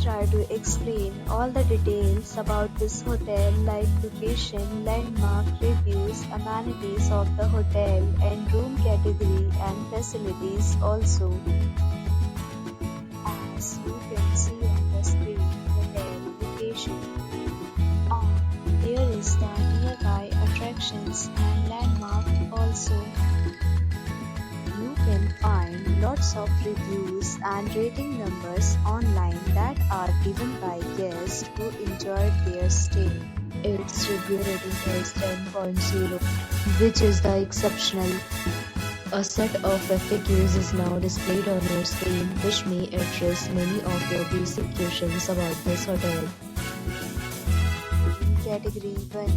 try to explain all the details about this hotel like location, landmark, reviews, amenities of the hotel and room category and facilities also. As you can see on the screen, hotel location. There is the nearby attractions and landmark also. You can find lots of reviews and rating numbers online that are given by guests who enjoyed their stay. Its review rating is 10.0, which is the exceptional. A set of FAQs is now displayed on your screen, which may address many of your basic questions about this hotel. Category 1.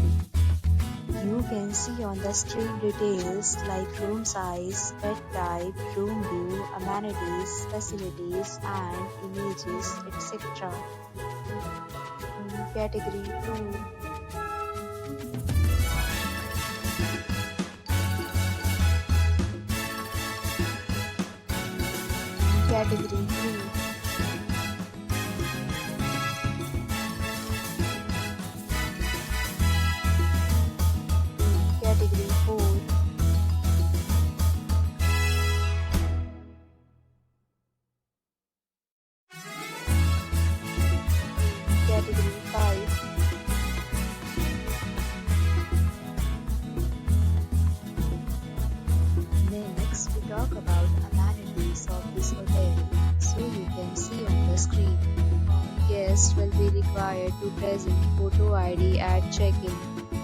You can see on the screen details like room size, bed type, room view, amenities, facilities, and images, etc. Category 2. Category 3. Category 4. Category 5. Next, we talk about amenities of this hotel. So you can see on the screen. Guests will be required to present photo ID at check-in.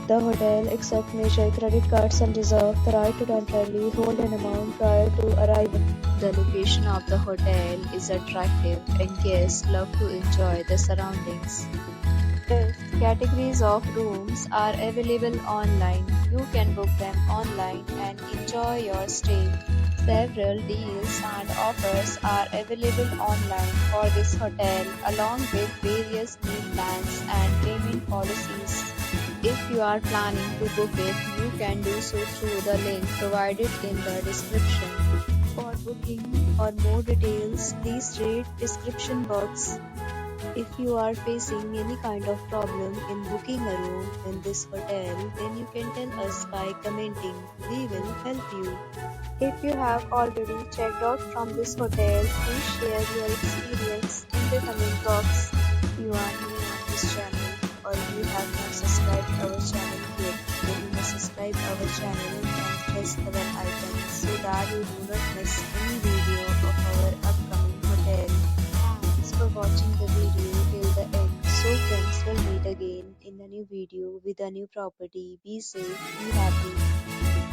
The hotel accepts major credit cards and reserves the right to temporarily hold an amount prior to arrival. The location of the hotel is attractive and guests love to enjoy the surroundings. Fifth, categories of rooms are available online. You can book them online and enjoy your stay. Several deals and offers are available online for this hotel along with various meal plans and payment policies. If you are planning to book it, you can do so through the link provided in the description. For booking or more details, please read description box. If you are facing any kind of problem in booking a room in this hotel, then you can tell us by commenting. We will help you. If you have already checked out from this hotel, please share your experience in the comment box. If you are new on this channel or you have not subscribed our channel yet, then you must subscribe our channel and press the bell icon so that you do not miss any video of our upcoming hotel. Thanks for watching the video till the end. So friends, will meet again in a new video with a new property. Be safe, be happy.